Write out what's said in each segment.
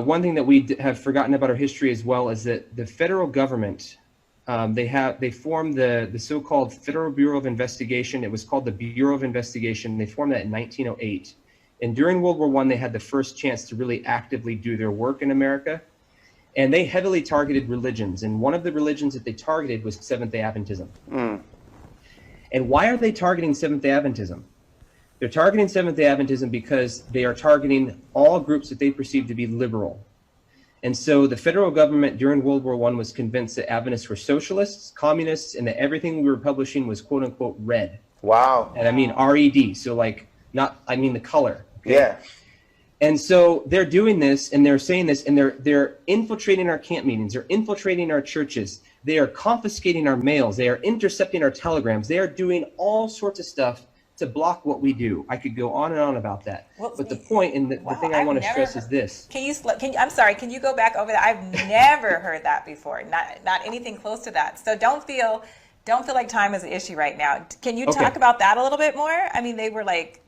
one thing that we have forgotten about our history as well is that the federal government, they formed the so-called Federal Bureau of Investigation. It was called the Bureau of Investigation. They formed that in 1908. And during World War I, they had the first chance to really actively do their work in America. And they heavily targeted religions. And one of the religions that they targeted was Seventh-day Adventism. And why are they targeting Seventh-day Adventism? They're targeting Seventh-day Adventism because they are targeting all groups that they perceive to be liberal. And so the federal government during World War I was convinced that Adventists were socialists, communists, and that everything we were publishing was quote-unquote red. Wow. And I mean R-E-D, so like, I mean the color. Okay? Yeah. And so they're doing this, and they're saying this, and they're infiltrating our camp meetings. They're infiltrating our churches. They are confiscating our mails. They are intercepting our telegrams. They are doing all sorts of stuff to block what we do. I could go on and on about that. Well, but the point, and the thing I want to stress is this. I'm sorry, can you go back over that? I've never heard that before. Not anything close to that. So don't feel like time is an issue right now. Can you talk about that a little bit more? I mean, they were like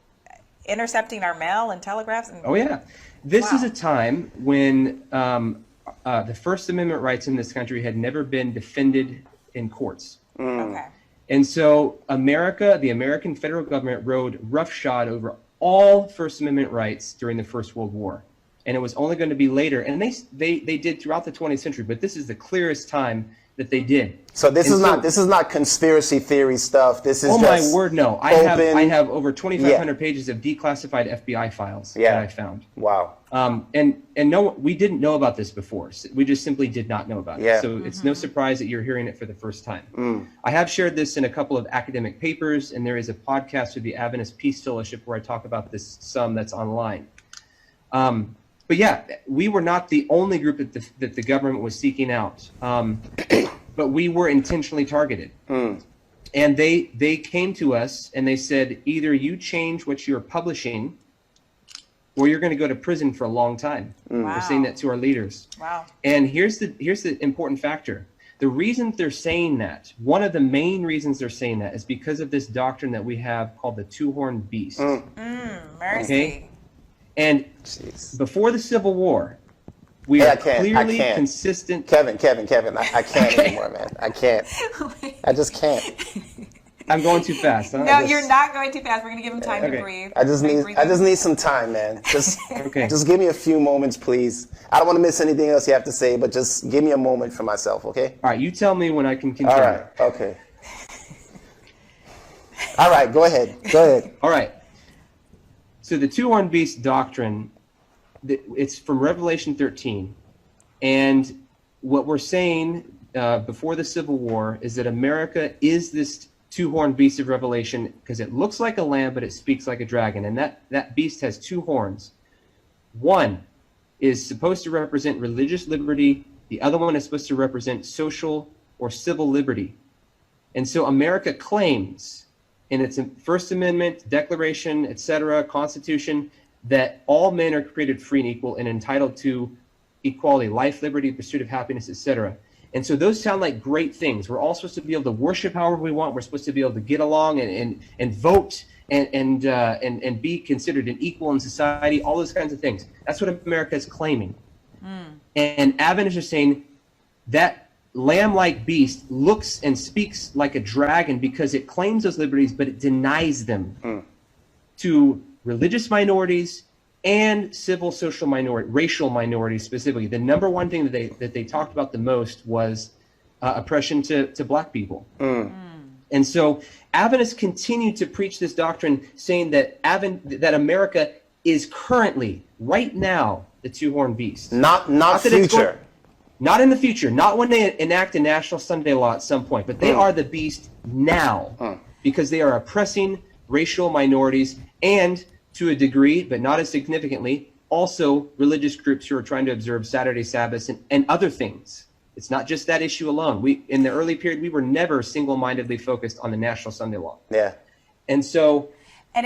intercepting our mail and telegraphs. Oh yeah. This is a time when the First Amendment rights in this country had never been defended in courts. Okay. And so the American federal government rode roughshod over all First Amendment rights during the First World War. And it was only going to be later. And they did throughout the 20th century, but this is the clearest time that they did. So this is not conspiracy theory stuff. This is my word, no. I have over 2,500 pages of declassified FBI files that I found. Wow. And no, we didn't know about this before. We just simply did not know about it. So it's no surprise that you're hearing it for the first time. I have shared this in a couple of academic papers, and there is a podcast with the Adventist Peace Fellowship where I talk about this some that's online. But yeah, we were not the only group that the government was seeking out, but we were intentionally targeted. And they came to us and they said, either you change what you're publishing, or you're going to go to prison for a long time. Wow. We're saying that to our leaders. Wow. And here's the important factor. The reason they're saying that, one of the main reasons they're saying that, is because of this doctrine that we have called the two-horned beast. Mercy. Okay? And before the Civil War, we are clearly consistent. Kevin, I can't anymore, man. I can't. I just can't. I'm going too fast. Huh? No, you're not going too fast. We're going to give him time to breathe. I just need some time, man. Just give me a few moments, please. I don't want to miss anything else you have to say, but just give me a moment for myself, okay? All right, you tell me when I can continue. All right, okay. All right, go ahead. All right. So the two-horned beast doctrine, it's from Revelation 13. And what we're saying before the Civil War is that America is this two-horned beast of Revelation because it looks like a lamb, but it speaks like a dragon. And that beast has two horns. One is supposed to represent religious liberty. The other one is supposed to represent social or civil liberty. And so America claims in its First Amendment, Declaration, etc., Constitution, that all men are created free and equal and entitled to equality, life, liberty, pursuit of happiness, etc. And so those sound like great things. We're all supposed to be able to worship however we want. We're supposed to be able to get along and vote and be considered an equal in society, all those kinds of things. That's what America is claiming. And Adventists are saying that lamb-like beast looks and speaks like a dragon because it claims those liberties, but it denies them to religious minorities and civil, social minority, racial minorities specifically. The number one thing that they talked about the most was oppression to black people. And so Adventists continue to preach this doctrine, saying that America is currently, right now, the two-horned beast. Not future. Not in the future, not when they enact a national Sunday law at some point, but they are the beast now because they are oppressing racial minorities and, to a degree, but not as significantly, also religious groups who are trying to observe Saturday Sabbaths and other things. It's not just that issue alone. In the early period, we were never single-mindedly focused on the national Sunday law. Yeah. And so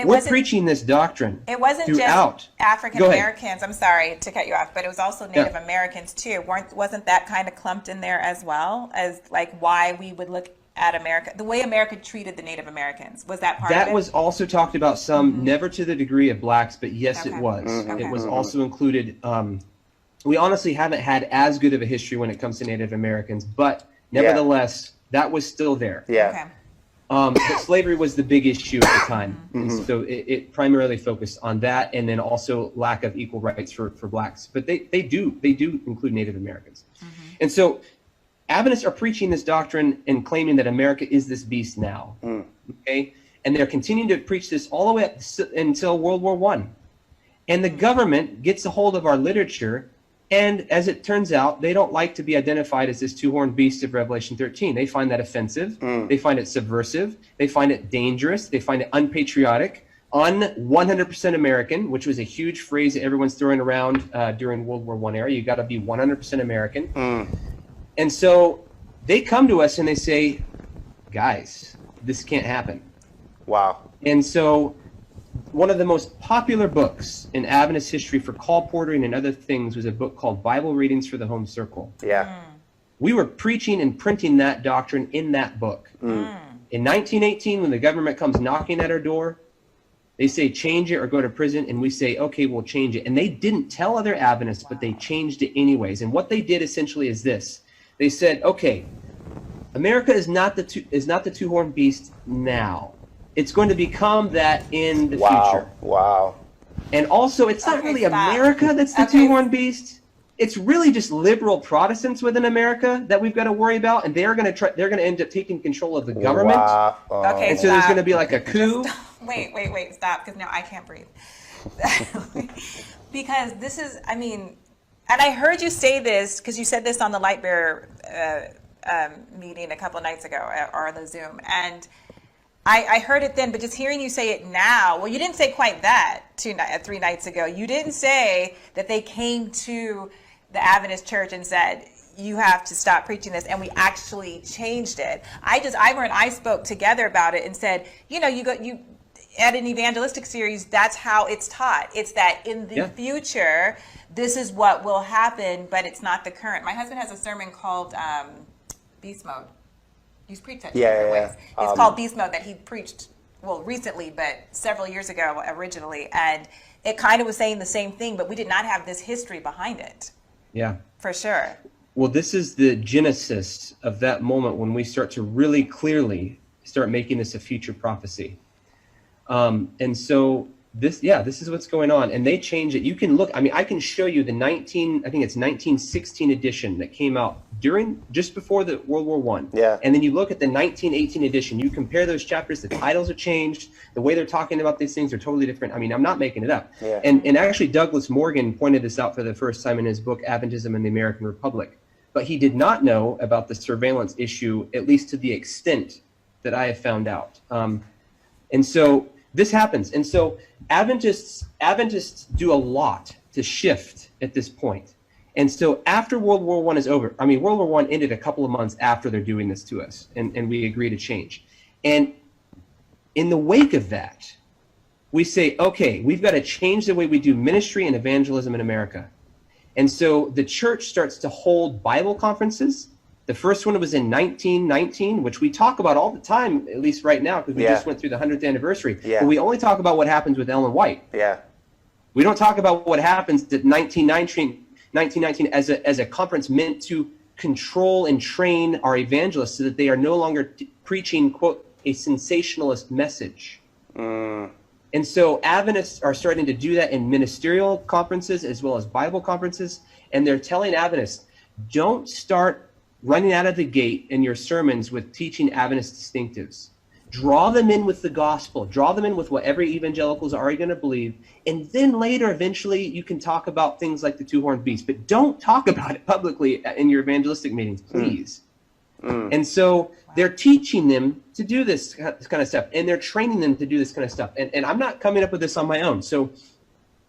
we're preaching this doctrine. It wasn't throughout. Just African Americans. I'm sorry to cut you off, but it was also Native Americans too. Wasn't that kind of clumped in there as well as like why we would look at America, the way America treated the Native Americans? Was that part of it? That was also talked about some, never to the degree of blacks, but yes, it was. It was also included we honestly haven't had as good of a history when it comes to Native Americans, but nevertheless, that was still there. Yeah. Okay. But slavery was the big issue at the time. And so it primarily focused on that, and then also lack of equal rights for blacks. But they do include Native Americans. And so Adventists are preaching this doctrine and claiming that America is this beast now. Okay? And they're continuing to preach this all the way up until World War I. And the government gets a hold of our literature, and as it turns out, they don't like to be identified as this two-horned beast of Revelation 13. They find that offensive. They find it subversive. They find it dangerous. They find it unpatriotic, 100% American, which was a huge phrase that everyone's throwing around during World War I era. You got to be 100% American. And so they come to us and they say, guys, this can't happen. Wow. And so one of the most popular books in Adventist history for call portering and other things was a book called Bible Readings for the Home Circle. Yeah. We were preaching and printing that doctrine in that book. In 1918, when the government comes knocking at our door, they say change it or go to prison, and we say, okay, we'll change it. And they didn't tell other Adventists, but they changed it anyways. And what they did essentially is this. They said, okay, America is not the two-horned beast now. It's going to become that in the future. Wow. And also, it's not really stop. America that's the two-horned beast. It's really just liberal Protestants within America that we've got to worry about, and they're going to end up taking control of the government. Wow. Okay, And so there's going to be like a coup. Wait, stop, because now I can't breathe. Because this is, I mean, and I heard you say this, because you said this on the Lightbearer meeting a couple of nights ago, or on the Zoom, and I heard it then, but just hearing you say it now, well, you didn't say quite that 3 nights ago. You didn't say that they came to the Adventist church and said, you have to stop preaching this, and we actually changed it. Ivor and I spoke together about it and said, you at an evangelistic series, that's how it's taught. It's that in the future, this is what will happen, but it's not the current. My husband has a sermon called Beast Mode. He's preached that different ways. It's called Beast Mode, that he preached, well, recently, but several years ago originally. And it kind of was saying the same thing, but we did not have this history behind it. Yeah. For sure. Well, this is the genesis of that moment when we start to really clearly start making this a future prophecy. And so this is what's going on. And they change it. You can look, I can show you the 1916 edition that came out just before the World War I. Yeah. And then you look at the 1918 edition, you compare those chapters, the titles have changed, the way they're talking about these things are totally different. I'm not making it up. Yeah. And actually Douglas Morgan pointed this out for the first time in his book, Adventism and the American Republic. But he did not know about the surveillance issue, at least to the extent that I have found out. And so this happens. And so Adventists do a lot to shift at this point. And so after World War I is over, World War I ended a couple of months after they're doing this to us, and we agree to change. And in the wake of that, we say, okay, we've got to change the way we do ministry and evangelism in America. And so the church starts to hold Bible conferences. The first one was in 1919, which we talk about all the time, at least right now, because we just went through the 100th anniversary. Yeah. But we only talk about what happens with Ellen White. Yeah. We don't talk about what happens at 1919 as a conference meant to control and train our evangelists so that they are no longer preaching, quote, a sensationalist message. And so Adventists are starting to do that in ministerial conferences as well as Bible conferences. And they're telling Adventists, don't start running out of the gate in your sermons with teaching Adventist distinctives. Draw them in with the gospel. Draw them in with what every evangelical is already going to believe. And then later, eventually, you can talk about things like the two-horned beast. But don't talk about it publicly in your evangelistic meetings, please. And so they're teaching them to do this kind of stuff. And they're training them to do this kind of stuff. And I'm not coming up with this on my own. So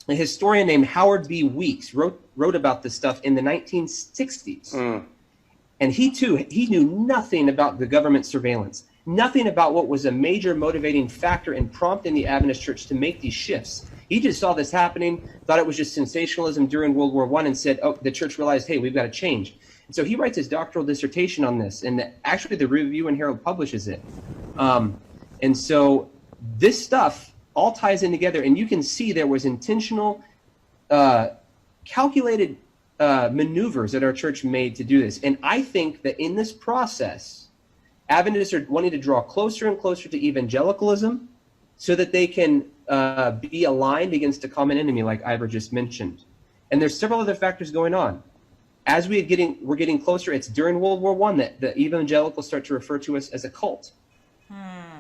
a historian named Howard B. Weeks wrote about this stuff in the 1960s. And he knew nothing about the government surveillance, nothing about what was a major motivating factor in prompting the Adventist church to make these shifts. He just saw this happening, thought it was just sensationalism during World War I, and said, oh, the church realized, hey, we've got to change. And so he writes his doctoral dissertation on this, and actually the Review and Herald publishes it. And so this stuff all ties in together, and you can see there was intentional, calculated maneuvers that our church made to do this. And I think that in this process, Adventists are wanting to draw closer and closer to evangelicalism so that they can be aligned against a common enemy like Ivor just mentioned. And there's several other factors going on. As we're getting closer, it's during World War I that the evangelicals start to refer to us as a cult.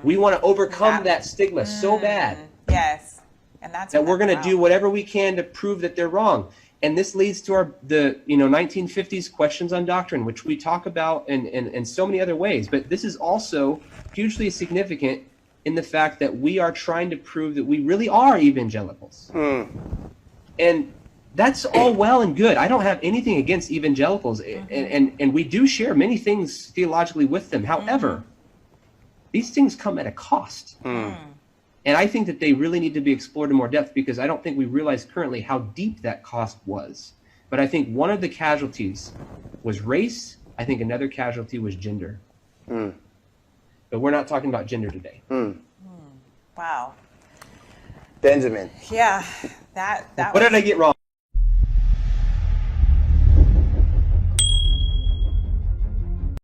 We want to overcome that stigma so bad. Yes. And that's that we're going to do whatever we can to prove that they're wrong. And this leads to the 1950s questions on doctrine, which we talk about in so many other ways. But this is also hugely significant in the fact that we are trying to prove that we really are evangelicals. And that's all well and good. I don't have anything against evangelicals, and we do share many things theologically with them. However, these things come at a cost. And I think that they really need to be explored in more depth, because I don't think we realize currently how deep that cost was. But I think one of the casualties was race. I think another casualty was gender. But we're not talking about gender today. Wow. Benjamin. Yeah. That what did I get wrong?